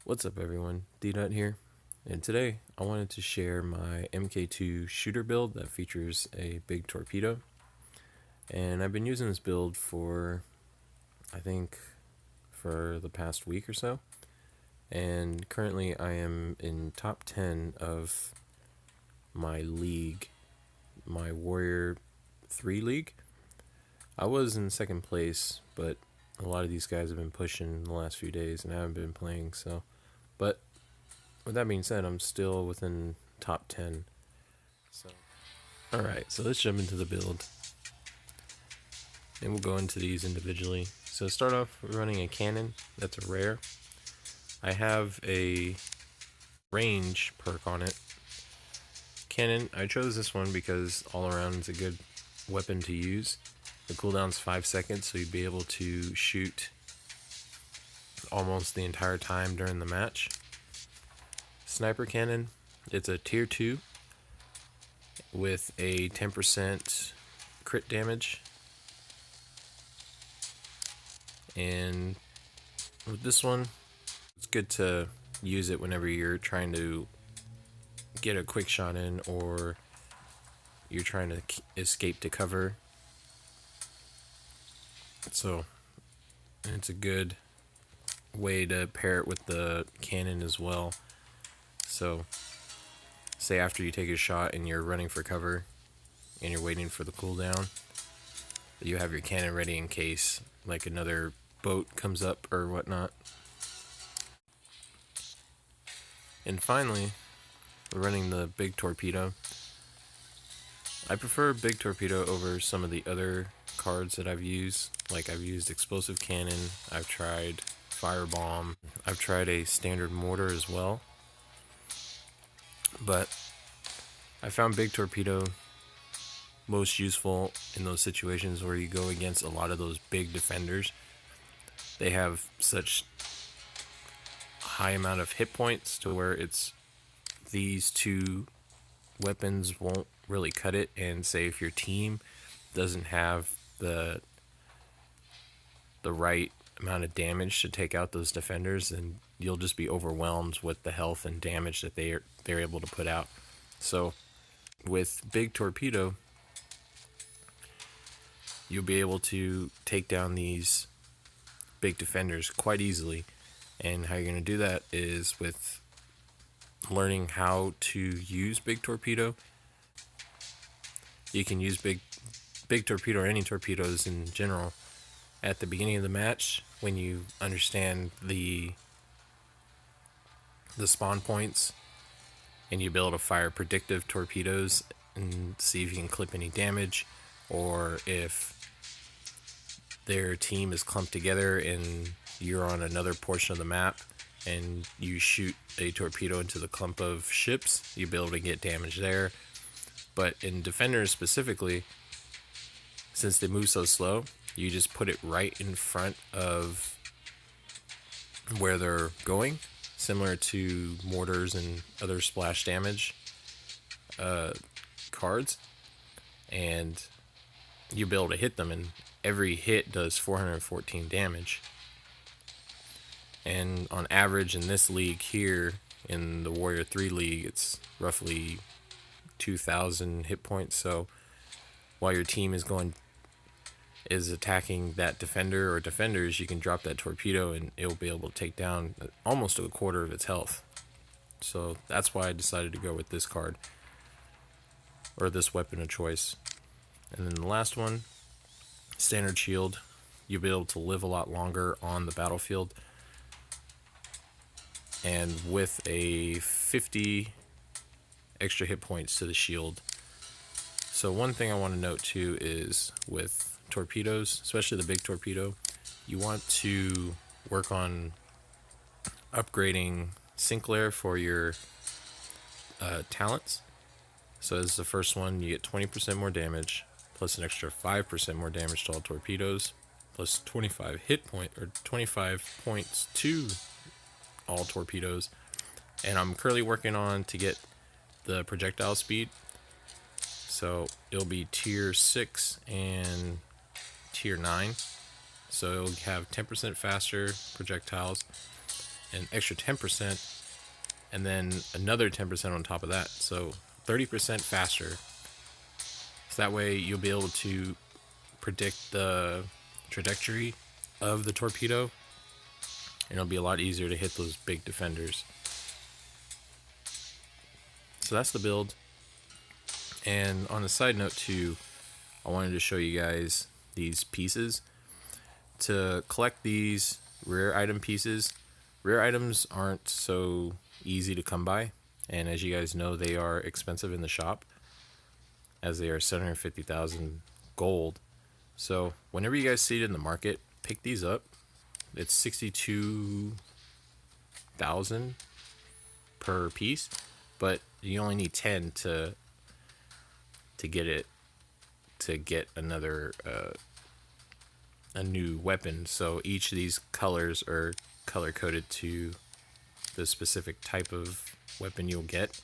What's up everyone, D-Dot here, and today I wanted to share my Mk2 Shooter Build that features a big torpedo. And I've been using this build for, I think, for the past week or so. And currently I am in top 10 of my league, my Warrior 3 league. I was in second place, but a lot of these guys have been pushing the last few days and I haven't been playing, so... But with that being said, I'm still within top 10. So, alright, so let's jump into the build. And we'll go into these individually. So start off, we're running a cannon. That's a rare. I have a range perk on it. Cannon, I chose this one because all around it's a good weapon to use. The cooldown's 5 seconds, so you'd be able to shoot almost the entire time during the match. Sniper cannon, it's a tier 2 with a 10% crit damage. And with this one, it's good to use it whenever you're trying to get a quick shot in or you're trying to escape to cover. So it's a good way to pair it with the cannon as well. So say after you take a shot and you're running for cover and you're waiting for the cooldown, you have your cannon ready in case like another boat comes up or whatnot. And finally, we're running the big torpedo. I prefer big torpedo over some of the other cards that I've used. Like I've used explosive cannon, I've tried firebomb, I've tried a standard mortar as well. But I found big torpedo most useful in those situations where you go against a lot of those big defenders. They have such high amount of hit points to where it's these two weapons won't really cut it. And say if your team doesn't have the right amount of damage to take out those defenders, then you'll just be overwhelmed with the health and damage that they're able to put out. So with big torpedo, you'll be able to take down these big defenders quite easily. And how you're going to do that is with learning how to use big torpedo. You can use big torpedo or any torpedoes in general at the beginning of the match when you understand the spawn points, and you'll be able to fire predictive torpedoes and see if you can clip any damage, or if their team is clumped together and you're on another portion of the map and you shoot a torpedo into the clump of ships, you'll be able to get damage there. But in defenders specifically, since they move so slow, you just put it right in front of where they're going, similar to mortars and other splash damage cards, and you'll be able to hit them, and every hit does 414 damage. And on average in this league here, in the Warrior 3 league, it's roughly 2,000 hit points. So while your team is attacking that defender or defenders, you can drop that torpedo and it'll be able to take down almost a quarter of its health. So that's why I decided to go with this card, or this weapon of choice. And then the last one, standard shield. You'll be able to live a lot longer on the battlefield, and with a 50 extra hit points to the shield. So one thing I want to note too is with torpedoes, especially the big torpedo, you want to work on upgrading Sinclair for your talents. So as the first one, you get 20% more damage, plus an extra 5% more damage to all torpedoes, plus 25 hit point, or 25 points to all torpedoes. And I'm currently working on to get the projectile speed. So it'll be tier 6 and tier 9. So it'll have 10% faster projectiles, an extra 10%, and then another 10% on top of that. So 30% faster. So that way you'll be able to predict the trajectory of the torpedo, and it'll be a lot easier to hit those big defenders. So that's the build. And on a side note too, I wanted to show you guys these pieces. To collect these rare item pieces, rare items aren't so easy to come by, and as you guys know, they are expensive in the shop, as they are 750,000 gold. So whenever you guys see it in the market, pick these up. It's 62,000 per piece, but you only need 10 to get another a new weapon. So each of these colors are color coded to the specific type of weapon you'll get.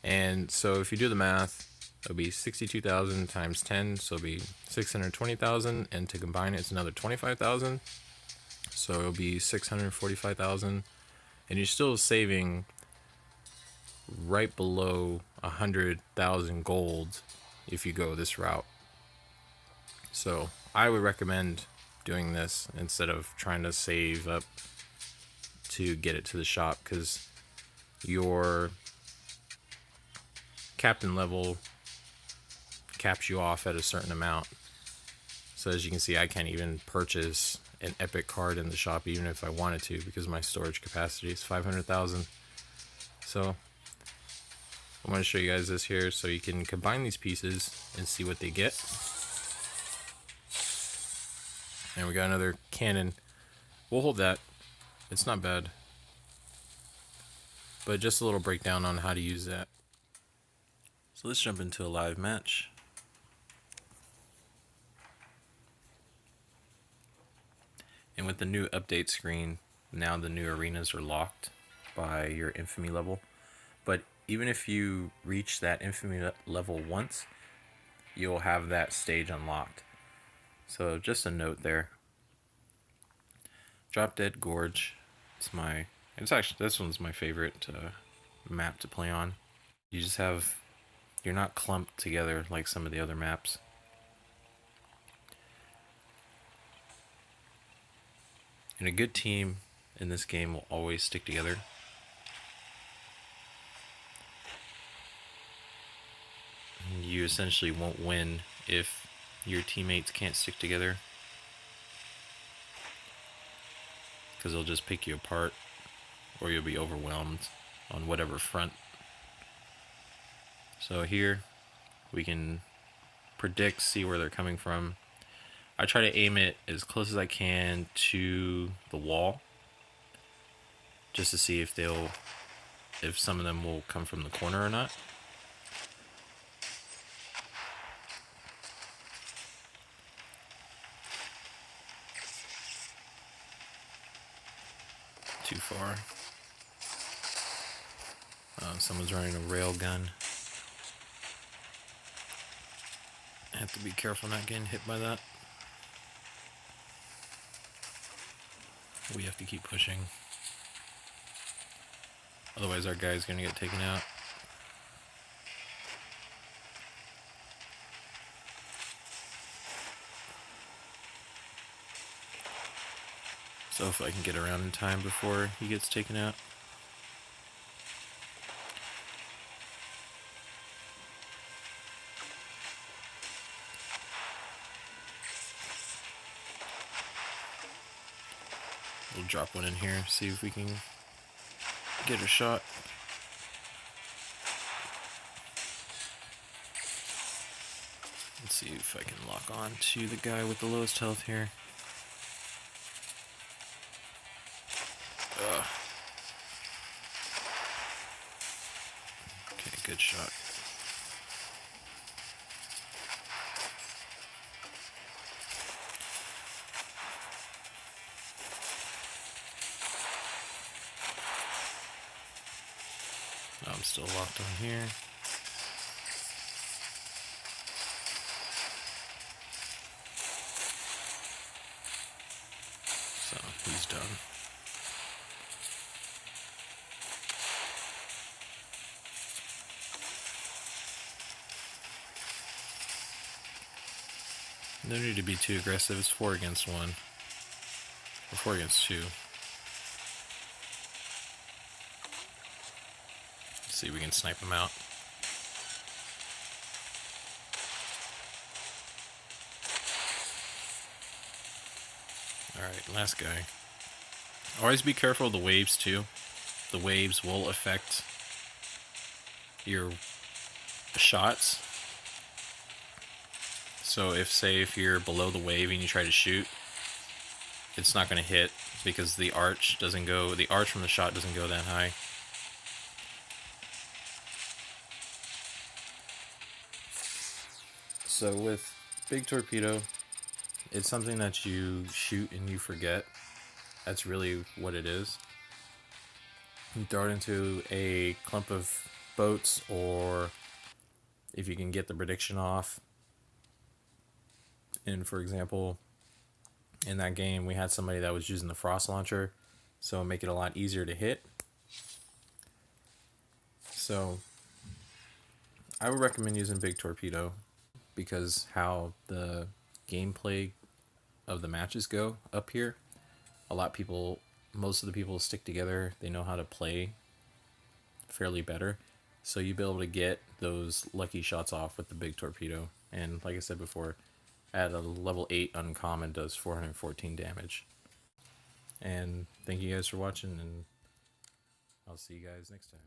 And so if you do the math, it'll be 62,000 times 10, so it'll be 620,000, and to combine it's another 25,000, so it'll be 645,000, and you're still saving right below 100,000 gold if you go this route. So I would recommend doing this instead of trying to save up to get it to the shop, because your captain level caps you off at a certain amount. So as you can see, I can't even purchase an epic card in the shop even if I wanted to, because my storage capacity is 500,000. So I want to show you guys this here so you can combine these pieces and see what they get. And we got another cannon. We'll hold that. It's not bad. But just a little breakdown on how to use that. So let's jump into a live match. And with the new update screen, now the new arenas are locked by your infamy level. But even if you reach that infamy level once, you'll have that stage unlocked. So just a note there. Drop Dead Gorge. It's actually, this one's my favorite map to play on. You're not clumped together like some of the other maps. And a good team in this game will always stick together. You essentially won't win if your teammates can't stick together, because they'll just pick you apart, or you'll be overwhelmed on whatever front. So here we can predict, see where they're coming from. I try to aim it as close as I can to the wall, just to see if some of them will come from the corner or not. Too far. Someone's running a rail gun. I have to be careful not getting hit by that. We have to keep pushing. Otherwise our guy's gonna get taken out. So if I can get around in time before he gets taken out. We'll drop one in here, see if we can get a shot. Let's see if I can lock on to the guy with the lowest health here. Okay, good shot. I'm still locked on here. So he's done. No need to be too aggressive. It's 4 against 1. Or 4 against 2. Let's see if we can snipe him out. Alright, last guy. Always be careful of the waves too. The waves will affect your shots. So if you're below the wave and you try to shoot, it's not going to hit because the arch from the shot doesn't go that high. So with Big Torpedo, it's something that you shoot and you forget. That's really what it is. You throw it into a clump of boats, or if you can get the prediction off. And for example, in that game, we had somebody that was using the frost launcher, so it'll make it a lot easier to hit. So I would recommend using Big Torpedo because how the gameplay of the matches go up here. Most of the people stick together. They know how to play fairly better. So you'll be able to get those lucky shots off with the Big Torpedo. And like I said before, at a level 8 uncommon does 414 damage. And thank you guys for watching, and I'll see you guys next time.